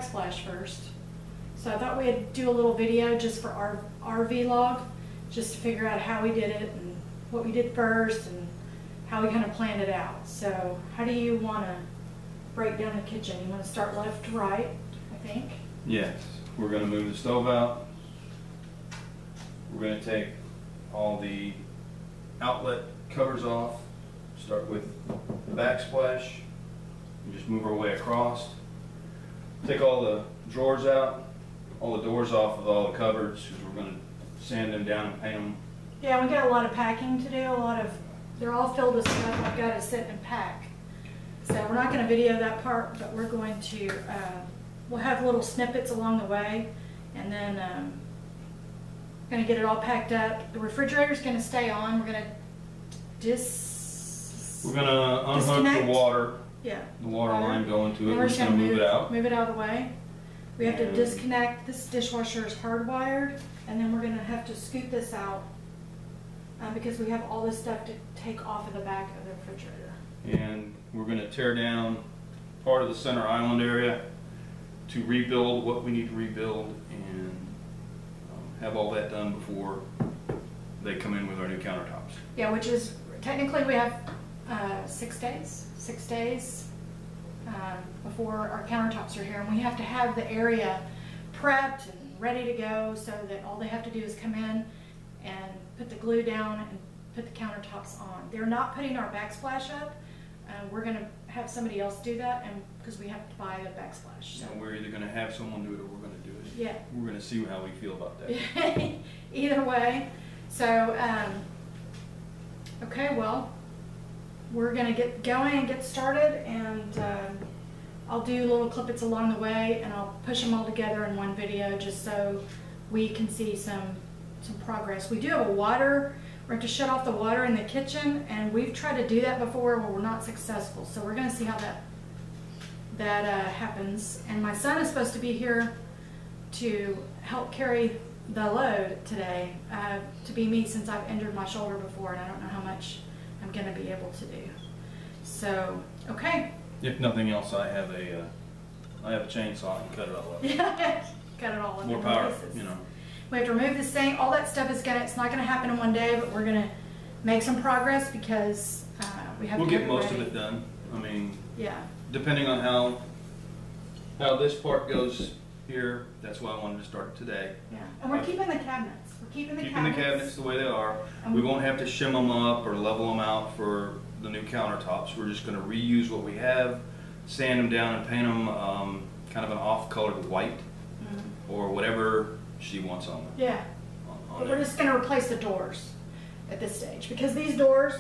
backsplash first. So I thought we'd do a little video just for our vlog, just to figure out how we did it and what we did first and how we kind of planned it out. So how do you want to break down the kitchen? You want to start left to right, I think? Yes. We're going to move the stove out. We're going to take all the outlet covers off. Start with the backsplash and just move our way across. Take all the drawers out, all the doors off of all the cupboards, because we're going to sand them down and paint them. Yeah, we got a lot of packing to do. They're all filled with stuff I've got to sit and pack. So we're not going to video that part, but we're going to, we'll have little snippets along the way, and then going to get it all packed up. The refrigerator's going to stay on. We're going to unhook disconnect the water. Yeah. The water line going to it. We're just going to move it out. Move it out of the way. We have to disconnect. This dishwasher is hardwired, and then we're going to have to scoot this out because we have all this stuff to take off of the back of the refrigerator. And we're going to tear down part of the center island area to rebuild what we need to rebuild, and have all that done before they come in with our new countertops. Yeah, which is technically we have 6 days. 6 days before our countertops are here, and we have to have the area prepped and ready to go so that all they have to do is come in and put the glue down and put the countertops on. They're not putting our backsplash up. We're going to have somebody else do that, and because we have to buy the backsplash. So we're either going to have someone do it or we're going to do it. Yeah. We're going to see how we feel about that. Either way. So, okay, well, we're going to get going and get started, and I'll do little clippets along the way, and I'll push them all together in one video just so we can see some progress. We do have a water. We have to shut off the water in the kitchen, and we've tried to do that before where we're not successful. So we're going to see how that happens. And my son is supposed to be here to help carry the load today, to be me, since I've injured my shoulder before, and I don't know how much I'm going to be able to do. So, okay. If nothing else, I have a chainsaw and cut it all up. Yeah, cut it all up. More powerful, you know. We have to remove this thing. All that stuff it's not going to happen in one day, but we're going to make some progress because we have. We'll get most of it done. I mean, yeah. Depending on how this part goes here, that's why I wanted to start today. Yeah, and we're keeping the cabinets. We're keeping the cabinets the way they are. We won't have to shim them up or level them out for the new countertops. We're just going to reuse what we have, sand them down, and paint them kind of an off-colored white or whatever she wants on them. Yeah. But we're just going to replace the doors at this stage because these doors,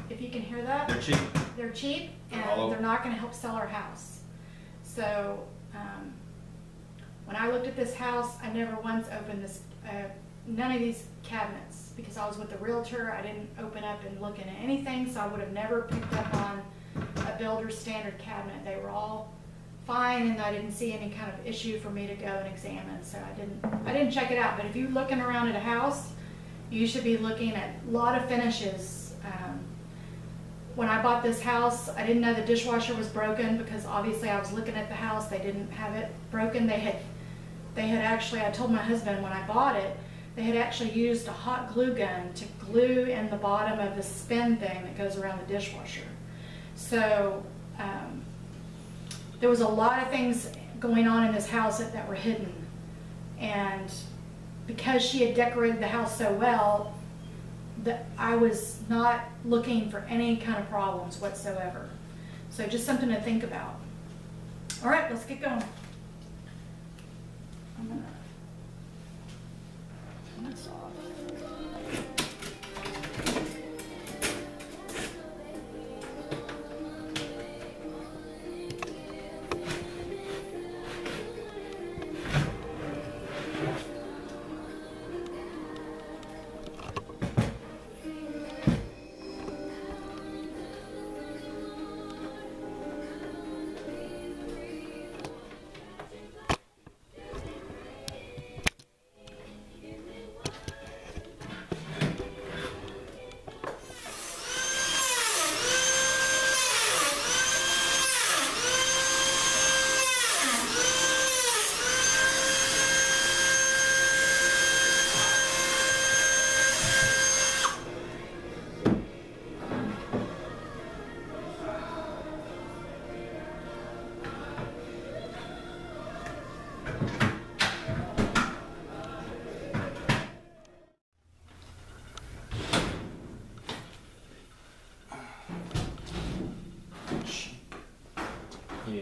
if you can hear that, they're cheap. They're cheap, and they're not going to help sell our house. So when I looked at this house, I never once opened this, none of these cabinets, because I was with the realtor. I didn't open up and look into anything, so I would have never picked up on a builder's standard cabinet. They were all fine, and I didn't see any kind of issue for me to go and examine, so I didn't check it out. But if you're looking around at a house, you should be looking at a lot of finishes. When I bought this house, I didn't know the dishwasher was broken because obviously I was looking at the house. They didn't have it broken. They had actually, I told my husband when I bought it, they had actually used a hot glue gun to glue in the bottom of the spin thing that goes around the dishwasher. So there was a lot of things going on in this house that were hidden. And because she had decorated the house so well, that I was not looking for any kind of problems whatsoever. So just something to think about. All right, let's get going. I'm gonna turn this off.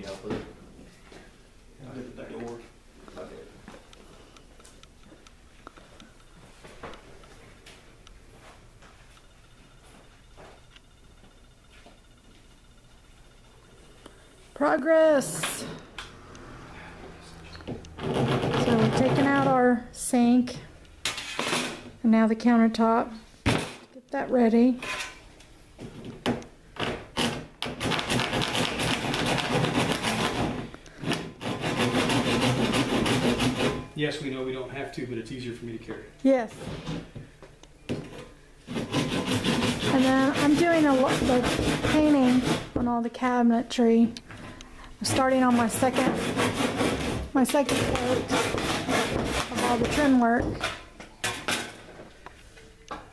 help with it? I'll do the door. Okay. Progress. So we've taken out our sink and now the countertop. Get that ready. Yes, we know we don't have to, but it's easier for me to carry. Yes. And then I'm doing the painting on all the cabinetry. I'm starting on my second coat of all the trim work.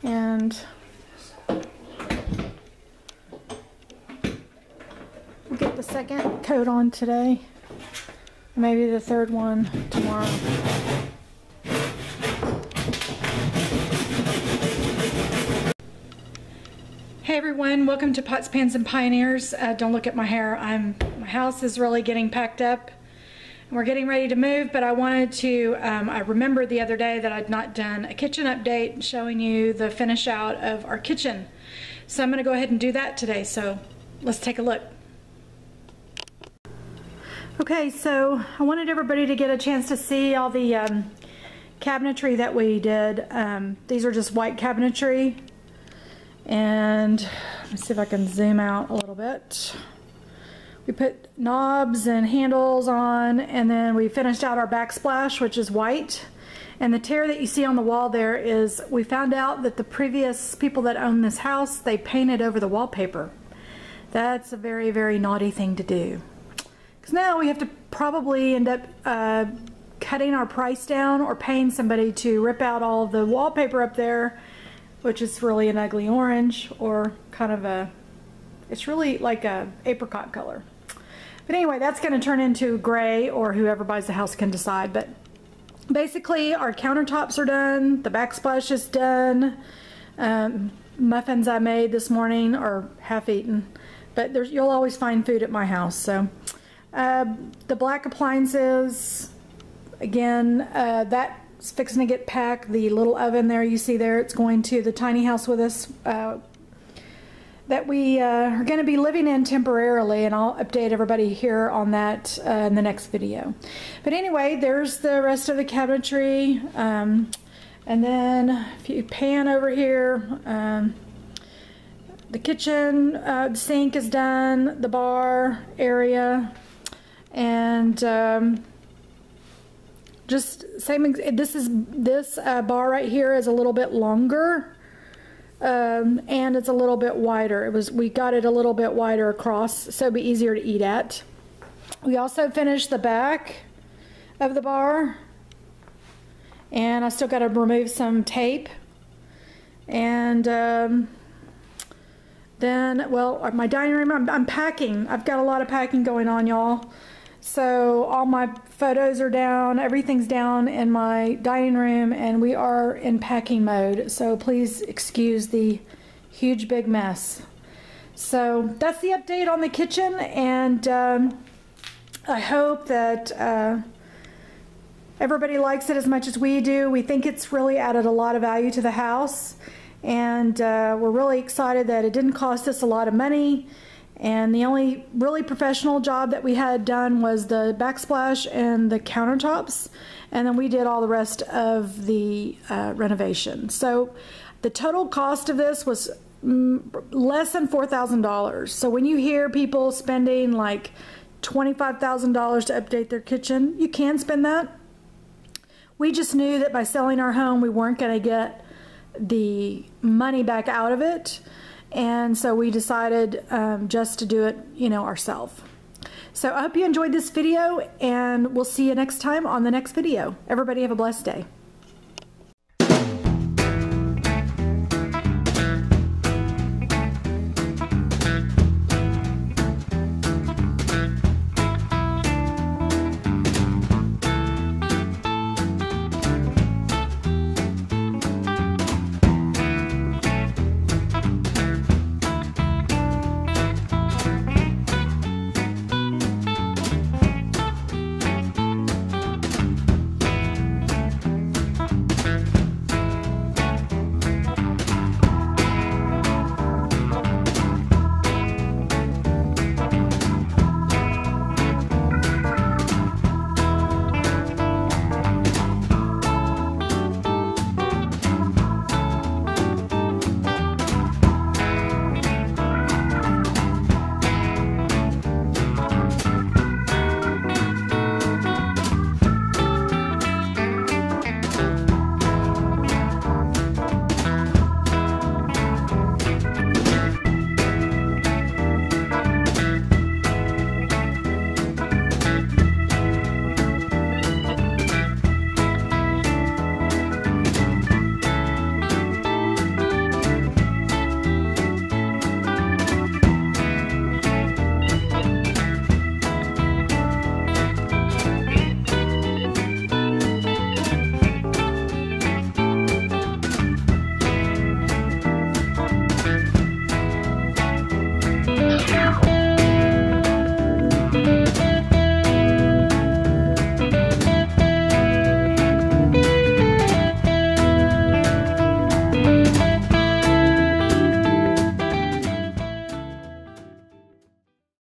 And we'll get the second coat on today. Maybe the third one tomorrow. Hey everyone, welcome to Pots, Pans, and Pioneers. Don't look at my hair. My house is really getting packed up. We're getting ready to move, but I wanted to, I remembered the other day that I'd not done a kitchen update showing you the finish out of our kitchen. So I'm going to go ahead and do that today. So let's take a look. Okay, so I wanted everybody to get a chance to see all the cabinetry that we did. These are just white cabinetry. And let's see if I can zoom out a little bit. We put knobs and handles on, and then we finished out our backsplash, which is white. And the tear that you see on the wall there is, we found out that the previous people that owned this house, they painted over the wallpaper. That's a very, very naughty thing to do. Because now we have to probably end up cutting our price down or paying somebody to rip out all of the wallpaper up there, which is really an ugly orange, or kind of a, it's really like a apricot color. But anyway, that's going to turn into gray, or whoever buys the house can decide. But basically our countertops are done, the backsplash is done. Muffins I made this morning are half eaten, but you'll always find food at my house. So the black appliances, again, that's fixing to get packed. The little oven there you see there, it's going to the tiny house with us that we are going to be living in temporarily, and I'll update everybody here on that in the next video. But anyway, there's the rest of the cabinetry, and then if you pan over here, the kitchen, the sink is done, the bar area, and just same. This bar right here is a little bit longer. And it's a little bit wider. We got it a little bit wider across, so it'll be easier to eat at. We also finished the back of the bar, and I still got to remove some tape. And then, well, my dining room, I'm packing. I've got a lot of packing going on, y'all. So all my photos are down, everything's down in my dining room, and we are in packing mode. So please excuse the huge big mess. So that's the update on the kitchen, and I hope that everybody likes it as much as we do. We think it's really added a lot of value to the house, and we're really excited that it didn't cost us a lot of money. And the only really professional job that we had done was the backsplash and the countertops, and then we did all the rest of the renovation. So the total cost of this was less than $4,000. So when you hear people spending like $25,000 to update their kitchen, you can spend that. We just knew that by selling our home, we weren't going to get the money back out of it. And so we decided just to do it, ourselves. So I hope you enjoyed this video, and we'll see you next time on the next video. Everybody have a blessed day.